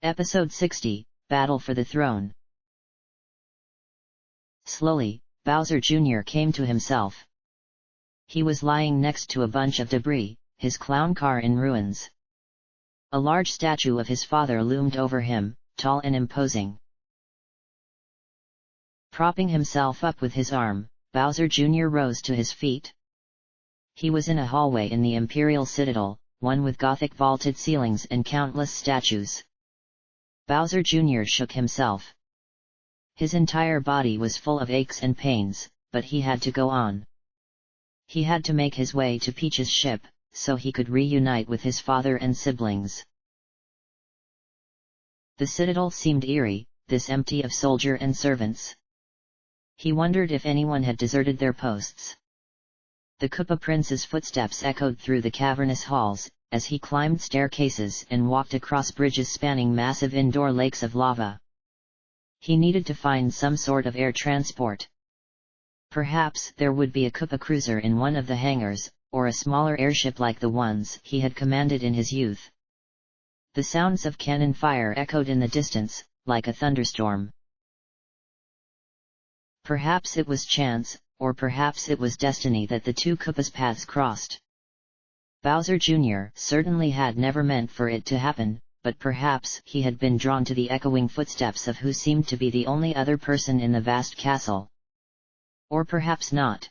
Episode 60, Battle for the Throne. Slowly, Bowser Jr. came to himself. He was lying next to a bunch of debris, his clown car in ruins. A large statue of his father loomed over him, tall and imposing. Propping himself up with his arm, Bowser Jr. rose to his feet. He was in a hallway in the Imperial Citadel, one with Gothic vaulted ceilings and countless statues. Bowser Jr. shook himself. His entire body was full of aches and pains, but he had to go on. He had to make his way to Peach's ship, so he could reunite with his father and siblings. The citadel seemed eerie, this empty of soldier and servants. He wondered if anyone had deserted their posts. The Koopa Prince's footsteps echoed through the cavernous halls, as he climbed staircases and walked across bridges spanning massive indoor lakes of lava. He needed to find some sort of air transport. Perhaps there would be a Koopa cruiser in one of the hangars, or a smaller airship like the ones he had commanded in his youth. The sounds of cannon fire echoed in the distance, like a thunderstorm. Perhaps it was chance, or perhaps it was destiny that the two Koopas' paths crossed. Bowser Jr. certainly had never meant for it to happen, but perhaps he had been drawn to the echoing footsteps of who seemed to be the only other person in the vast castle. Or perhaps not.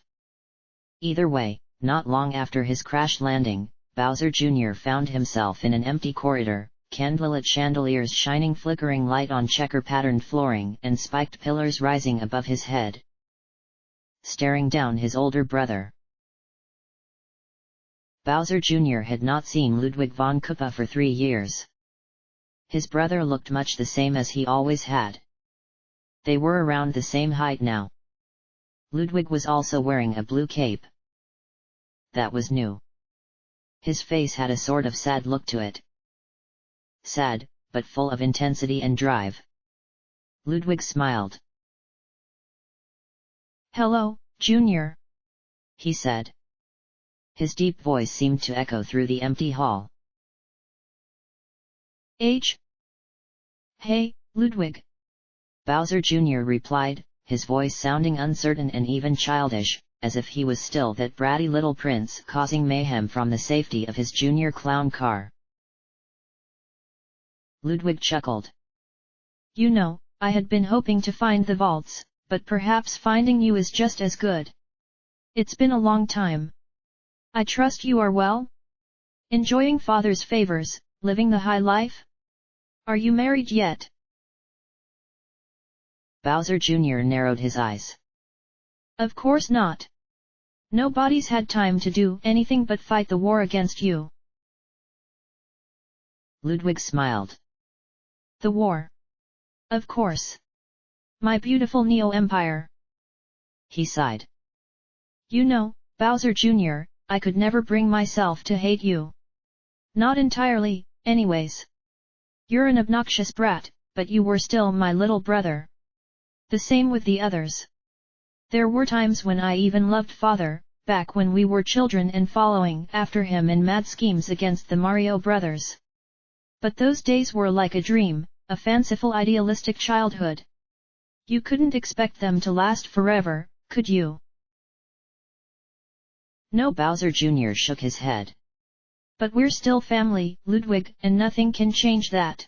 Either way, not long after his crash landing, Bowser Jr. found himself in an empty corridor, candlelit chandeliers shining flickering light on checker-patterned flooring and spiked pillars rising above his head. Staring down his older brother. Bowser Jr. had not seen Ludwig von Koopa for 3 years. His brother looked much the same as he always had. They were around the same height now. Ludwig was also wearing a blue cape. That was new. His face had a sort of sad look to it. Sad, but full of intensity and drive. Ludwig smiled. "Hello, Junior," he said. His deep voice seemed to echo through the empty hall. "Hey, Ludwig," Bowser Jr. replied, his voice sounding uncertain and even childish, as if he was still that bratty little prince causing mayhem from the safety of his junior clown car. Ludwig chuckled. "You know, I had been hoping to find the vaults, but perhaps finding you is just as good. It's been a long time. I trust you are well? Enjoying father's favors, living the high life? Are you married yet?" Bowser Jr. narrowed his eyes. "Of course not. Nobody's had time to do anything but fight the war against you." Ludwig smiled. "The war? Of course. My beautiful Neo-Empire." He sighed. "You know, Bowser Jr., I could never bring myself to hate you. Not entirely, anyways. You're an obnoxious brat, but you were still my little brother. The same with the others. There were times when I even loved father, back when we were children and following after him in mad schemes against the Mario brothers. But those days were like a dream, a fanciful idealistic childhood. You couldn't expect them to last forever, could you?" "No," Bowser Jr. shook his head. "But we're still family, Ludwig, and nothing can change that."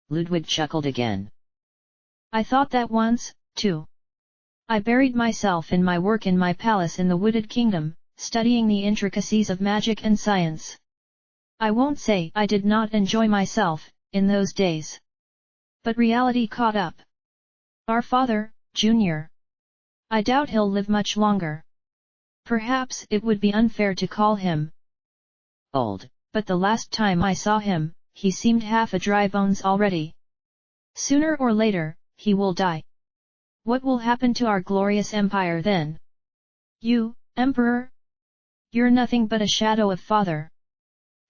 Ludwig chuckled again. "I thought that once, too. I buried myself in my work in my palace in the Wooded Kingdom, studying the intricacies of magic and science. I won't say I did not enjoy myself, in those days. But reality caught up. Our father, Junior. I doubt he'll live much longer. Perhaps it would be unfair to call him old, but the last time I saw him, he seemed half a dry bones already. Sooner or later, he will die. What will happen to our glorious empire then? You, Emperor? You're nothing but a shadow of father.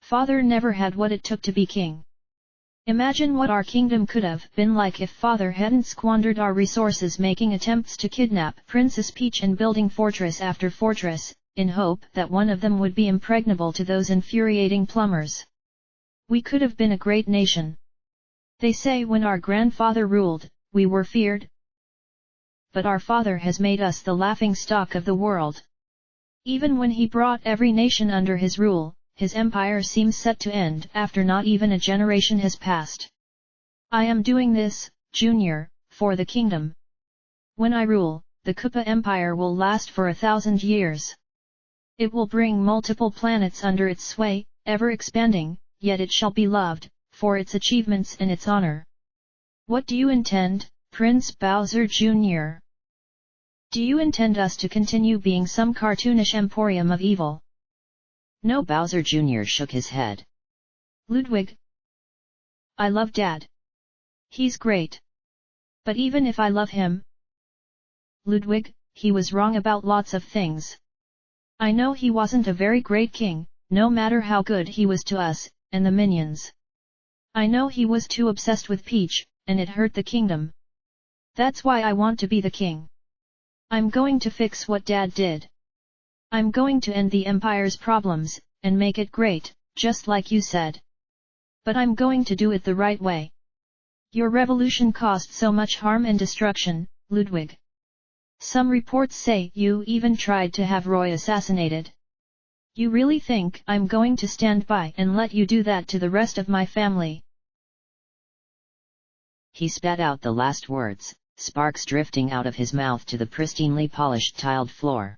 Father never had what it took to be king. Imagine what our kingdom could have been like if father hadn't squandered our resources making attempts to kidnap Princess Peach and building fortress after fortress, in hope that one of them would be impregnable to those infuriating plumbers. We could have been a great nation. They say when our grandfather ruled, we were feared. But our father has made us the laughing stock of the world. Even when he brought every nation under his rule, his empire seems set to end after not even a generation has passed. I am doing this, Junior, for the kingdom. When I rule, the Kupa Empire will last for 1,000 years. It will bring multiple planets under its sway, ever expanding, yet it shall be loved, for its achievements and its honor. What do you intend, Prince Bowser Jr.? Do you intend us to continue being some cartoonish emporium of evil? No. Bowser Jr. shook his head. Ludwig, I love Dad. He's great. But even if I love him, Ludwig, he was wrong about lots of things. I know he wasn't a very great king, no matter how good he was to us, and the minions. I know he was too obsessed with Peach, and it hurt the kingdom. That's why I want to be the king. I'm going to fix what Dad did. I'm going to end the Empire's problems, and make it great, just like you said. But I'm going to do it the right way. Your revolution caused so much harm and destruction, Ludwig. Some reports say you even tried to have Roy assassinated. You really think I'm going to stand by and let you do that to the rest of my family? He spat out the last words, sparks drifting out of his mouth to the pristinely polished tiled floor.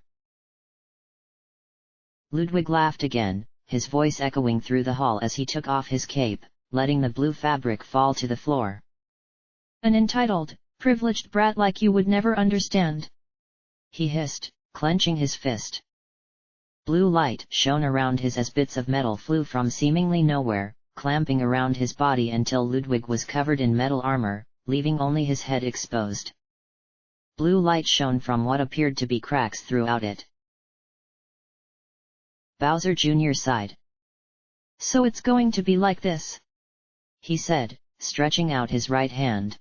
Ludwig laughed again, his voice echoing through the hall as he took off his cape, letting the blue fabric fall to the floor. An entitled, privileged brat like you would never understand. He hissed, clenching his fist. Blue light shone around his as bits of metal flew from seemingly nowhere, clamping around his body until Ludwig was covered in metal armor, leaving only his head exposed. Blue light shone from what appeared to be cracks throughout it. Bowser Jr. sighed. So it's going to be like this, he said, stretching out his right hand.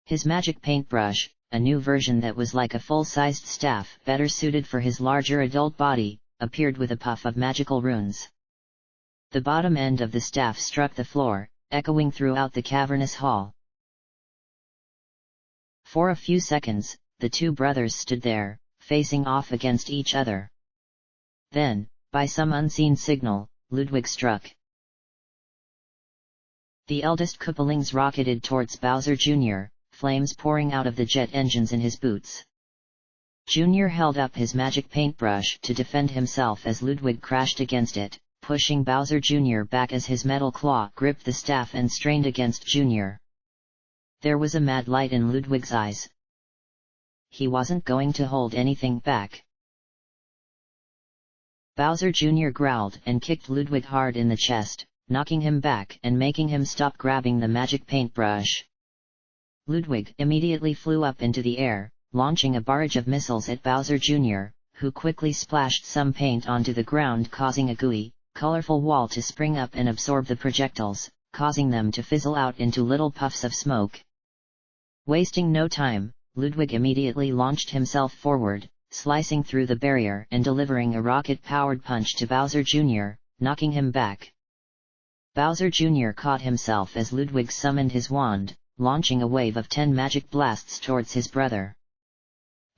His magic paintbrush, a new version that was like a full-sized staff better suited for his larger adult body, appeared with a puff of magical runes. The bottom end of the staff struck the floor, echoing throughout the cavernous hall. For a few seconds, the two brothers stood there, facing off against each other. Then, by some unseen signal, Ludwig struck. The eldest Koopalings rocketed towards Bowser Jr., flames pouring out of the jet engines in his boots. Junior held up his magic paintbrush to defend himself as Ludwig crashed against it, pushing Bowser Jr. back as his metal claw gripped the staff and strained against Junior. There was a mad light in Ludwig's eyes. He wasn't going to hold anything back. Bowser Jr. growled and kicked Ludwig hard in the chest, knocking him back and making him stop grabbing the magic paintbrush. Ludwig immediately flew up into the air, launching a barrage of missiles at Bowser Jr., who quickly splashed some paint onto the ground, causing a gooey, colorful wall to spring up and absorb the projectiles, causing them to fizzle out into little puffs of smoke. Wasting no time, Ludwig immediately launched himself forward, slicing through the barrier and delivering a rocket-powered punch to Bowser Jr., knocking him back. Bowser Jr. caught himself as Ludwig summoned his wand, launching a wave of 10 magic blasts towards his brother.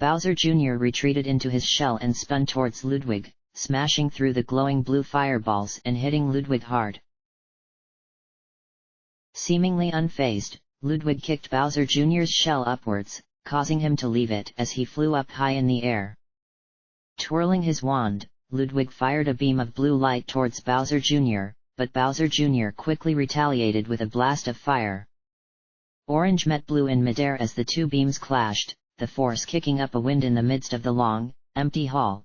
Bowser Jr. retreated into his shell and spun towards Ludwig, smashing through the glowing blue fireballs and hitting Ludwig hard. Seemingly unfazed, Ludwig kicked Bowser Jr.'s shell upwards, causing him to leave it as he flew up high in the air. Twirling his wand, Ludwig fired a beam of blue light towards Bowser Jr., but Bowser Jr. quickly retaliated with a blast of fire. Orange met blue in midair as the two beams clashed, the force kicking up a wind in the midst of the long, empty hall.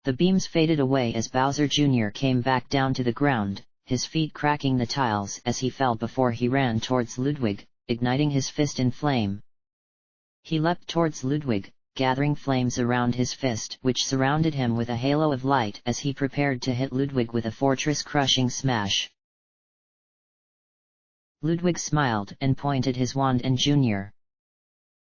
The beams faded away as Bowser Jr. came back down to the ground, his feet cracking the tiles as he fell before he ran towards Ludwig, igniting his fist in flame. He leapt towards Ludwig, gathering flames around his fist which surrounded him with a halo of light as he prepared to hit Ludwig with a fortress-crushing smash. Ludwig smiled and pointed his wand at Junior.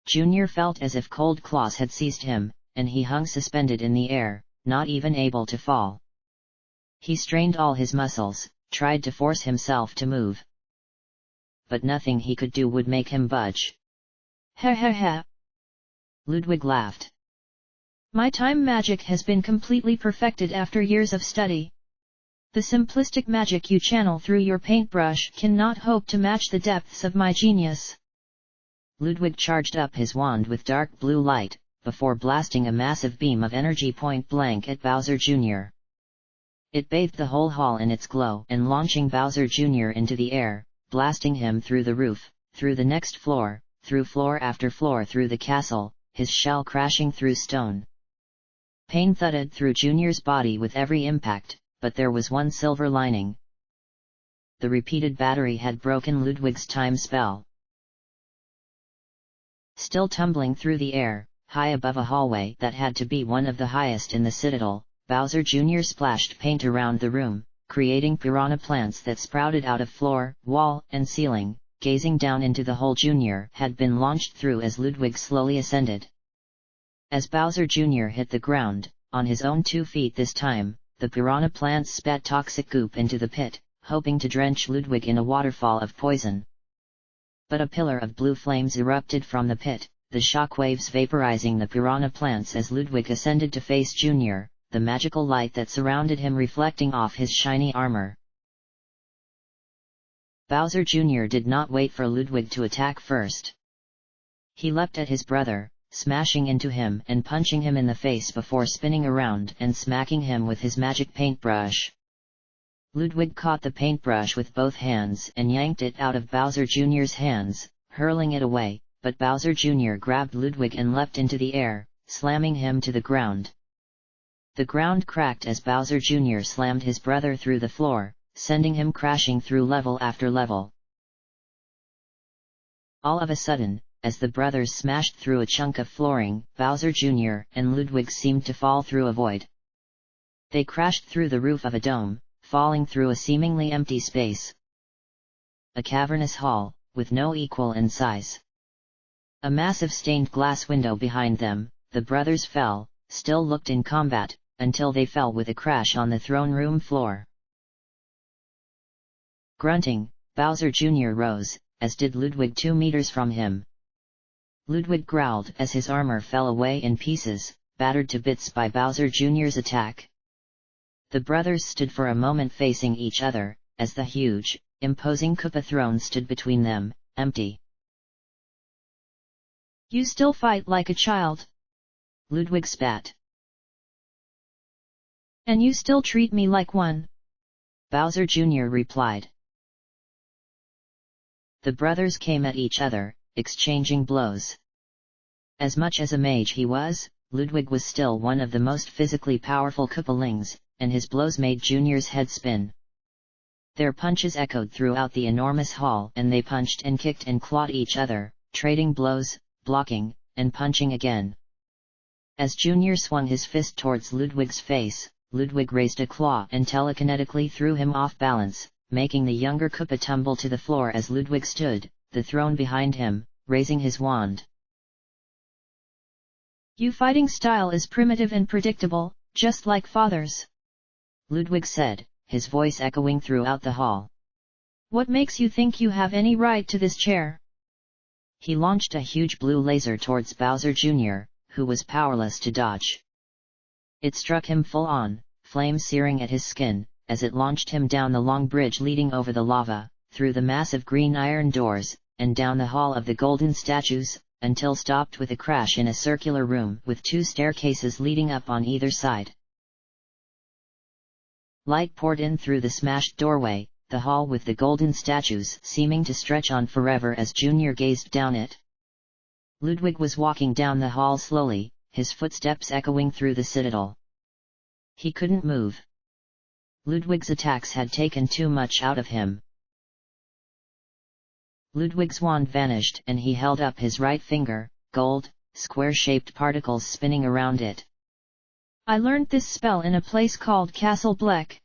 Junior felt as if cold claws had seized him, and he hung suspended in the air, not even able to fall. He strained all his muscles, tried to force himself to move. But nothing he could do would make him budge. Ha ha ha. Ludwig laughed. My time magic has been completely perfected after years of study. The simplistic magic you channel through your paintbrush cannot hope to match the depths of my genius. Ludwig charged up his wand with dark blue light, before blasting a massive beam of energy point blank at Bowser Jr. It bathed the whole hall in its glow and launching Bowser Jr. into the air, blasting him through the roof, through the next floor, through floor after floor through the castle, his shell crashing through stone. Pain thudded through Junior's body with every impact, but there was one silver lining. The repeated battery had broken Ludwig's time spell. Still tumbling through the air, high above a hallway that had to be one of the highest in the citadel, Bowser Jr. splashed paint around the room, creating piranha plants that sprouted out of floor, wall, and ceiling. Gazing down into the hole Jr. had been launched through as Ludwig slowly ascended. As Bowser Jr. hit the ground, on his own 2 feet this time, the piranha plants spat toxic goop into the pit, hoping to drench Ludwig in a waterfall of poison. But a pillar of blue flames erupted from the pit, the shockwaves vaporizing the piranha plants as Ludwig ascended to face Jr., the magical light that surrounded him reflecting off his shiny armor. Bowser Jr. did not wait for Ludwig to attack first. He leapt at his brother, smashing into him and punching him in the face before spinning around and smacking him with his magic paintbrush. Ludwig caught the paintbrush with both hands and yanked it out of Bowser Jr.'s hands, hurling it away, but Bowser Jr. grabbed Ludwig and leapt into the air, slamming him to the ground. The ground cracked as Bowser Jr. slammed his brother through the floor, sending him crashing through level after level. All of a sudden, as the brothers smashed through a chunk of flooring, Bowser Jr. and Ludwig seemed to fall through a void. They crashed through the roof of a dome, falling through a seemingly empty space. A cavernous hall, with no equal in size. A massive stained glass window behind them, the brothers fell, still looked in combat, until they fell with a crash on the throne room floor. Grunting, Bowser Jr. rose, as did Ludwig 2 meters from him. Ludwig growled as his armor fell away in pieces, battered to bits by Bowser Jr.'s attack. The brothers stood for a moment facing each other, as the huge, imposing Koopa throne stood between them, empty. You still fight like a child? Ludwig spat. And you still treat me like one? Bowser Jr. replied. The brothers came at each other, exchanging blows. As much as a mage he was, Ludwig was still one of the most physically powerful Koopalings, and his blows made Junior's head spin. Their punches echoed throughout the enormous hall and they punched and kicked and clawed each other, trading blows, blocking, and punching again. As Junior swung his fist towards Ludwig's face, Ludwig raised a claw and telekinetically threw him off balance, making the younger Koopa tumble to the floor as Ludwig stood, the throne behind him, raising his wand. Your fighting style is primitive and predictable, just like father's. Ludwig said, his voice echoing throughout the hall. What makes you think you have any right to this chair? He launched a huge blue laser towards Bowser Jr., who was powerless to dodge. It struck him full on, flame searing at his skin, as it launched him down the long bridge leading over the lava, through the massive green iron doors, and down the hall of the golden statues, until stopped with a crash in a circular room with 2 staircases leading up on either side. Light poured in through the smashed doorway, the hall with the golden statues seeming to stretch on forever as Junior gazed down it. Ludwig was walking down the hall slowly, his footsteps echoing through the citadel. He couldn't move. Ludwig's attacks had taken too much out of him. Ludwig's wand vanished and he held up his right finger, gold, square-shaped particles spinning around it. I learned this spell in a place called Castle Black.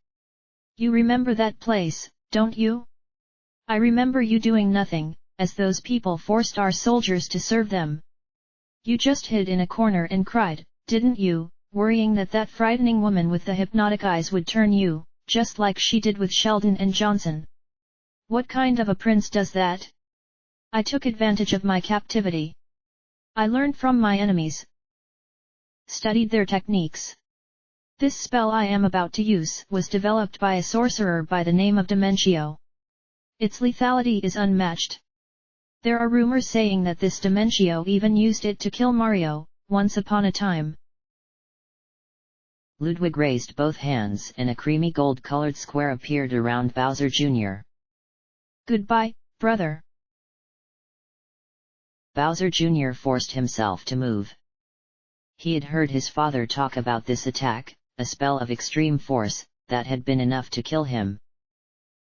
You remember that place, don't you? I remember you doing nothing, as those people forced our soldiers to serve them. You just hid in a corner and cried, didn't you, worrying that that frightening woman with the hypnotic eyes would turn you, just like she did with Sheldon and Johnson. What kind of a prince does that? I took advantage of my captivity. I learned from my enemies, studied their techniques. This spell I am about to use was developed by a sorcerer by the name of Dimentio. Its lethality is unmatched. There are rumors saying that this Dimentio even used it to kill Mario, once upon a time. Ludwig raised both hands and a creamy gold-colored square appeared around Bowser Jr. Goodbye, brother. Bowser Jr. forced himself to move. He had heard his father talk about this attack, a spell of extreme force, that had been enough to kill him.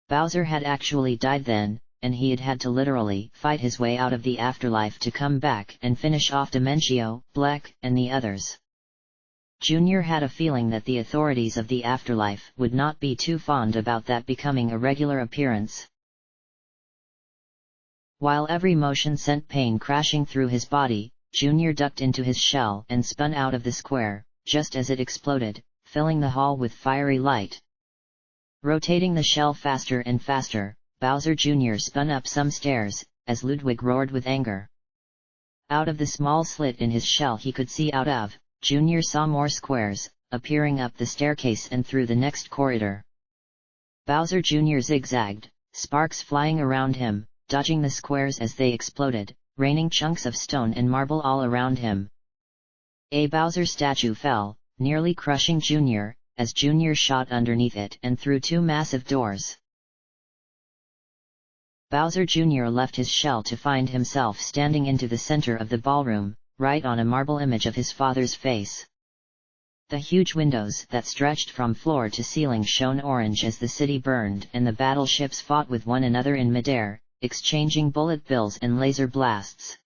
Bowser had actually died then, and he had had to literally fight his way out of the afterlife to come back and finish off Dimentio, Black, and the others. Junior had a feeling that the authorities of the afterlife would not be too fond about that becoming a regular appearance. While every motion sent pain crashing through his body, Junior ducked into his shell and spun out of the square, just as it exploded, filling the hall with fiery light. Rotating the shell faster and faster, Bowser Jr. spun up some stairs, as Ludwig roared with anger. Out of the small slit in his shell he could see out of, Junior saw more squares, appearing up the staircase and through the next corridor. Bowser Jr. zigzagged, sparks flying around him, dodging the squares as they exploded, raining chunks of stone and marble all around him. A Bowser statue fell, nearly crushing Junior, as Junior shot underneath it and through two massive doors. Bowser Jr. left his shell to find himself standing into the center of the ballroom, right on a marble image of his father's face. The huge windows that stretched from floor to ceiling shone orange as the city burned and the battleships fought with one another in midair, exchanging bullet bills and laser blasts.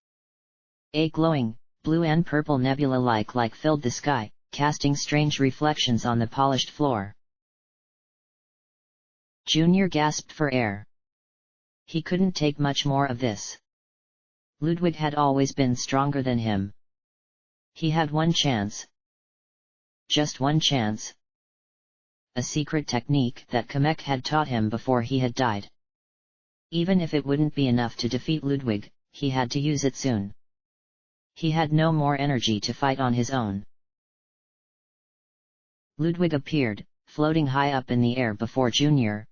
A glowing, blue and purple nebula like filled the sky, casting strange reflections on the polished floor. Junior gasped for air. He couldn't take much more of this. Ludwig had always been stronger than him. He had one chance. Just one chance. A secret technique that Kamek had taught him before he had died. Even if it wouldn't be enough to defeat Ludwig, he had to use it soon. He had no more energy to fight on his own. Ludwig appeared, floating high up in the air before Junior.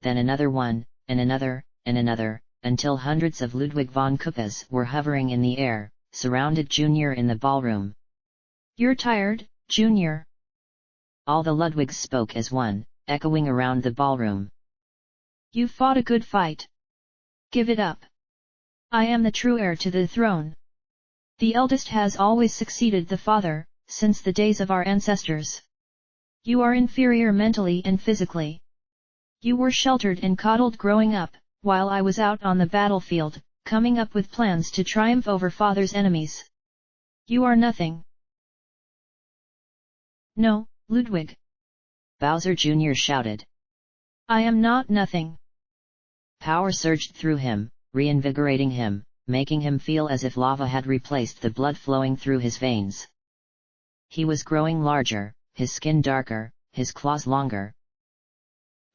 Then another one, and another, until hundreds of Ludwig von Koopas were hovering in the air, surrounded Junior in the ballroom. You're tired, Junior? All the Ludwigs spoke as one, echoing around the ballroom. You fought a good fight. Give it up. I am the true heir to the throne. The eldest has always succeeded the father, since the days of our ancestors. You are inferior mentally and physically. You were sheltered and coddled growing up, while I was out on the battlefield, coming up with plans to triumph over father's enemies. You are nothing. No, Ludwig. Bowser Jr. shouted. I am not nothing. Power surged through him, reinvigorating him, making him feel as if lava had replaced the blood flowing through his veins. He was growing larger, his skin darker, his claws longer.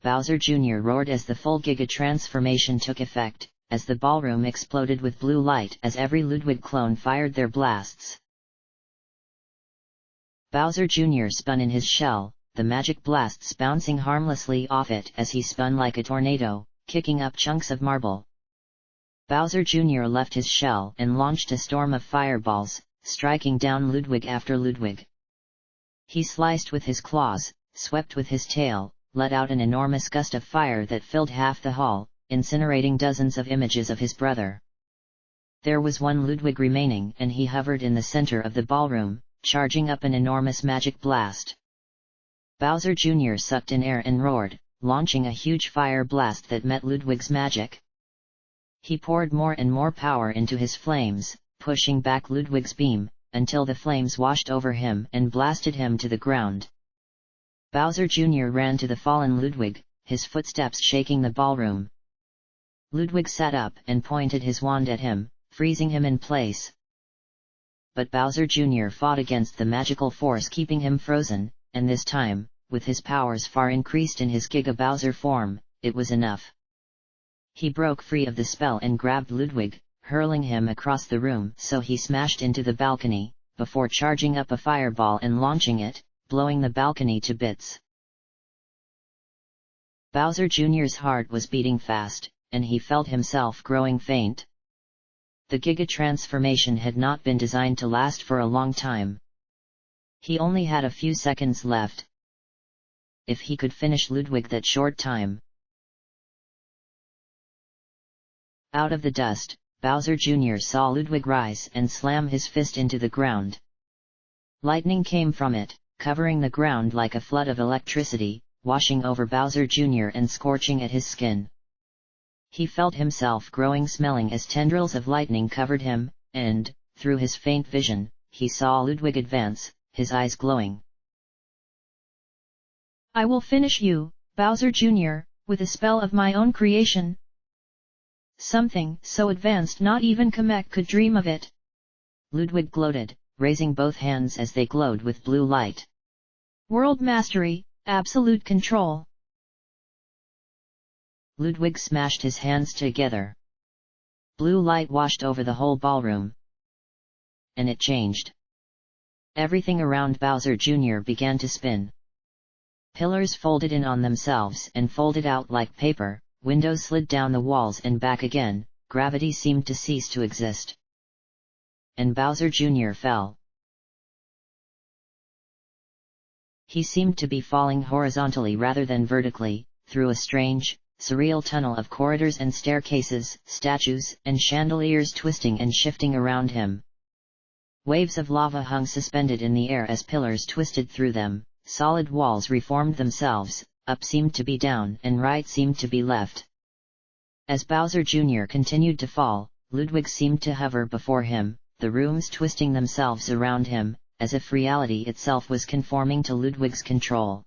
Bowser Jr. roared as the full Giga transformation took effect, as the ballroom exploded with blue light as every Ludwig clone fired their blasts. Bowser Jr. spun in his shell, the magic blasts bouncing harmlessly off it as he spun like a tornado, kicking up chunks of marble. Bowser Jr. left his shell and launched a storm of fireballs, striking down Ludwig after Ludwig. He sliced with his claws, swept with his tail, let out an enormous gust of fire that filled half the hall, incinerating dozens of images of his brother. There was one Ludwig remaining and he hovered in the center of the ballroom, charging up an enormous magic blast. Bowser Jr. sucked in air and roared, launching a huge fire blast that met Ludwig's magic. He poured more and more power into his flames, pushing back Ludwig's beam, until the flames washed over him and blasted him to the ground. Bowser Jr. ran to the fallen Ludwig, his footsteps shaking the ballroom. Ludwig sat up and pointed his wand at him, freezing him in place. But Bowser Jr. fought against the magical force keeping him frozen, and this time, with his powers far increased in his Giga Bowser form, it was enough. He broke free of the spell and grabbed Ludwig, hurling him across the room so he smashed into the balcony, before charging up a fireball and launching it, blowing the balcony to bits. Bowser Jr.'s heart was beating fast, and he felt himself growing faint. The Giga transformation had not been designed to last for a long time. He only had a few seconds left. If he could finish Ludwig that short time. Out of the dust, Bowser Jr. saw Ludwig rise and slam his fist into the ground. Lightning came from it, covering the ground like a flood of electricity, washing over Bowser Jr. and scorching at his skin. He felt himself growing smelling as tendrils of lightning covered him, and, through his faint vision, he saw Ludwig advance, his eyes glowing. I will finish you, Bowser Jr., with a spell of my own creation. Something so advanced not even Kamek could dream of it. Ludwig gloated, raising both hands as they glowed with blue light. World mastery, absolute control. Ludwig smashed his hands together. Blue light washed over the whole ballroom. And it changed. Everything around Bowser Jr. began to spin. Pillars folded in on themselves and folded out like paper, windows slid down the walls and back again, gravity seemed to cease to exist. And Bowser Jr. fell. He seemed to be falling horizontally rather than vertically, through a strange, surreal tunnel of corridors and staircases, statues and chandeliers twisting and shifting around him. Waves of lava hung suspended in the air as pillars twisted through them, solid walls reformed themselves, up seemed to be down and right seemed to be left. As Bowser Jr. continued to fall, Ludwig seemed to hover before him, the rooms twisting themselves around him, as if reality itself was conforming to Ludwig's control.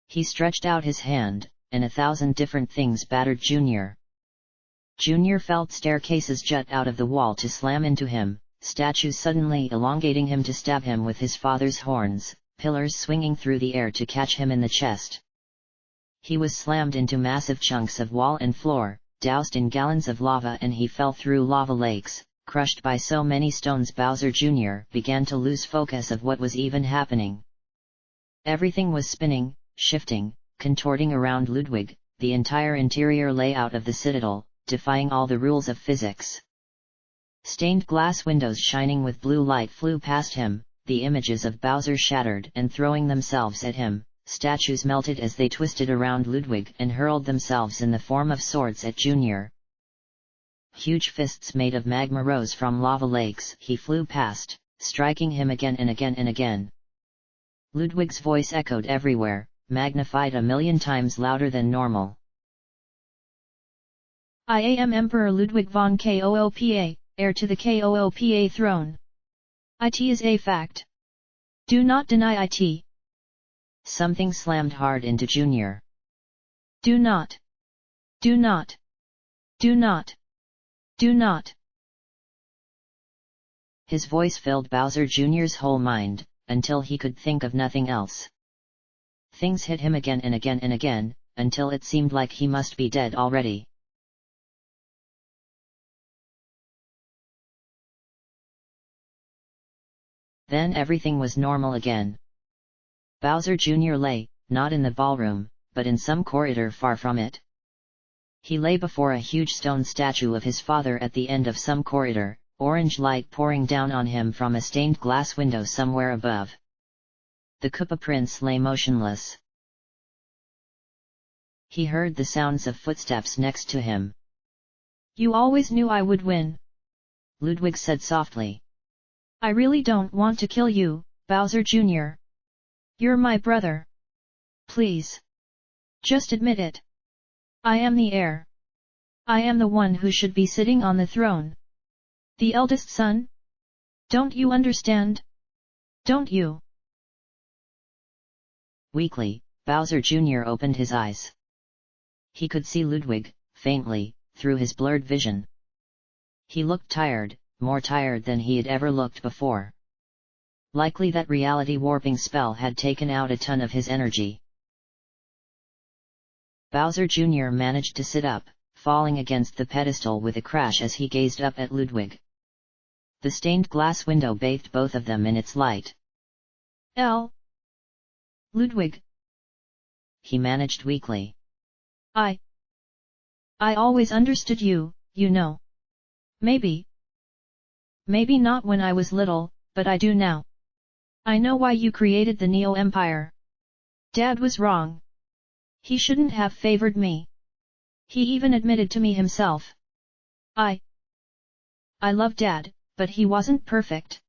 He stretched out his hand, and 1,000 different things battered Jr. Jr. felt staircases jut out of the wall to slam into him, statues suddenly elongating him to stab him with his father's horns, pillars swinging through the air to catch him in the chest. He was slammed into massive chunks of wall and floor, doused in gallons of lava, and he fell through lava lakes, crushed by so many stones. Bowser Jr. began to lose focus of what was even happening. Everything was spinning, shifting, contorting around Ludwig, the entire interior layout of the citadel, defying all the rules of physics. Stained glass windows shining with blue light flew past him, the images of Bowser shattered and throwing themselves at him, statues melted as they twisted around Ludwig and hurled themselves in the form of swords at Jr. Huge fists made of magma rose from lava lakes he flew past, striking him again and again and again. Ludwig's voice echoed everywhere, magnified 1,000,000 times louder than normal. I am Emperor Ludwig von Koopa, heir to the Koopa throne. It is a fact. Do not deny it. Something slammed hard into Jr. Do not. Do not. Do not. Do not. His voice filled Bowser Jr.'s whole mind, until he could think of nothing else. Things hit him again and again and again, until it seemed like he must be dead already. Then everything was normal again. Bowser Jr. lay, not in the ballroom, but in some corridor far from it. He lay before a huge stone statue of his father at the end of some corridor, orange light pouring down on him from a stained glass window somewhere above. The Koopa Prince lay motionless. He heard the sounds of footsteps next to him. You always knew I would win, Ludwig said softly. I really don't want to kill you, Bowser Jr. You're my brother. Please. Just admit it. I am the heir. I am the one who should be sitting on the throne. The eldest son? Don't you understand? Don't you? Weakly, Bowser Jr. opened his eyes. He could see Ludwig, faintly, through his blurred vision. He looked tired, more tired than he had ever looked before. Likely that reality warping spell had taken out a ton of his energy. Bowser Jr. managed to sit up, falling against the pedestal with a crash as he gazed up at Ludwig. The stained glass window bathed both of them in its light. Ludwig, he managed weakly. I always understood you, you know. Maybe not when I was little, but I do now. I know why you created the Neo Empire. Dad was wrong. He shouldn't have favored me. He even admitted to me himself. I love Dad, but he wasn't perfect.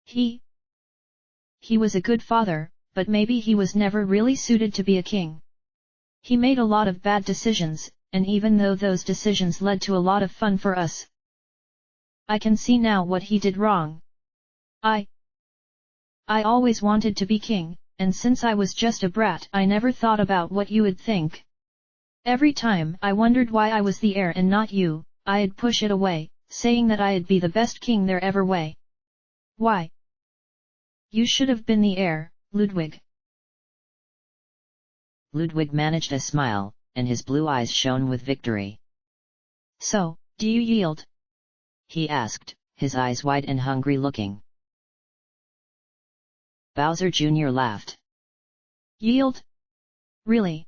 He was a good father, but maybe he was never really suited to be a king. He made a lot of bad decisions, and even though those decisions led to a lot of fun for us, I can see now what he did wrong. I always wanted to be king, and since I was just a brat I never thought about what you would think. Every time I wondered why I was the heir and not you, I'd push it away, saying that I'd be the best king there ever way. Why? You should have been the heir, Ludwig. Ludwig managed a smile, and his blue eyes shone with victory. So, do you yield? He asked, his eyes wide and hungry looking. Bowser Jr. laughed. Yield? Really?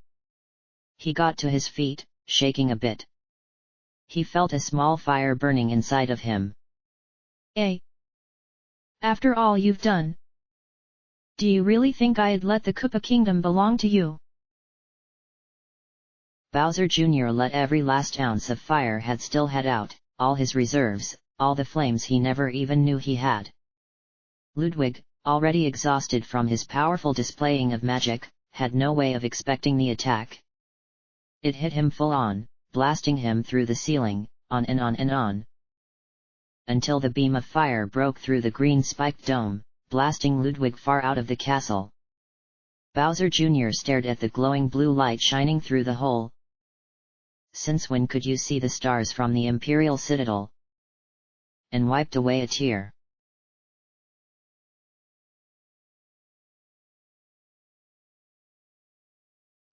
He got to his feet, shaking a bit. He felt a small fire burning inside of him. After all you've done, do you really think I'd let the Koopa Kingdom belong to you? Bowser Jr. let every last ounce of fire had still had out, all his reserves, all the flames he never even knew he had. Ludwig, already exhausted from his powerful displaying of magic, had no way of expecting the attack. It hit him full on, blasting him through the ceiling, on and on and on, until the beam of fire broke through the green spiked dome, blasting Ludwig far out of the castle. Bowser Jr. stared at the glowing blue light shining through the hole. Since when could you see the stars from the Imperial Citadel? And wiped away a tear.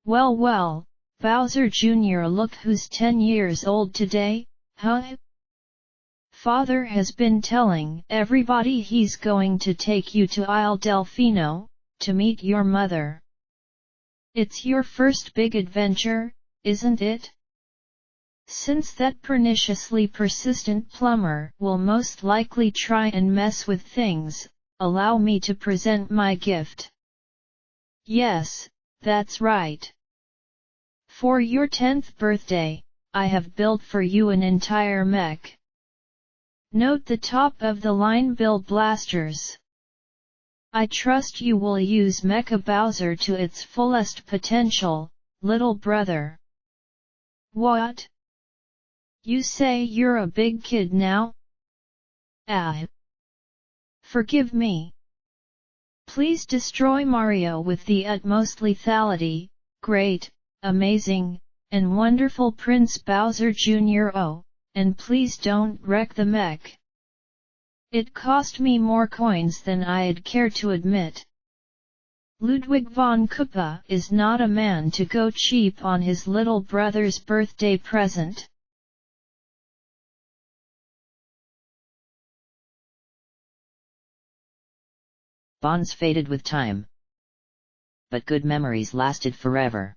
Well, Bowser Jr. look who's 10 years old today, huh? Father has been telling everybody he's going to take you to Isle Delfino, to meet your mother. It's your first big adventure, isn't it? Since that perniciously persistent plumber will most likely try and mess with things, allow me to present my gift. Yes, that's right. For your 10th birthday, I have built for you an entire mech. Note the top-of-the-line build blasters. I trust you will use Mecha Bowser to its fullest potential, little brother. What? You say you're a big kid now? Forgive me. Please destroy Mario with the utmost lethality, great, amazing, and wonderful Prince Bowser Jr. Oh, and please don't wreck the mech. It cost me more coins than I'd care to admit. Ludwig von Koopa is not a man to go cheap on his little brother's birthday present. Bonds faded with time. But good memories lasted forever.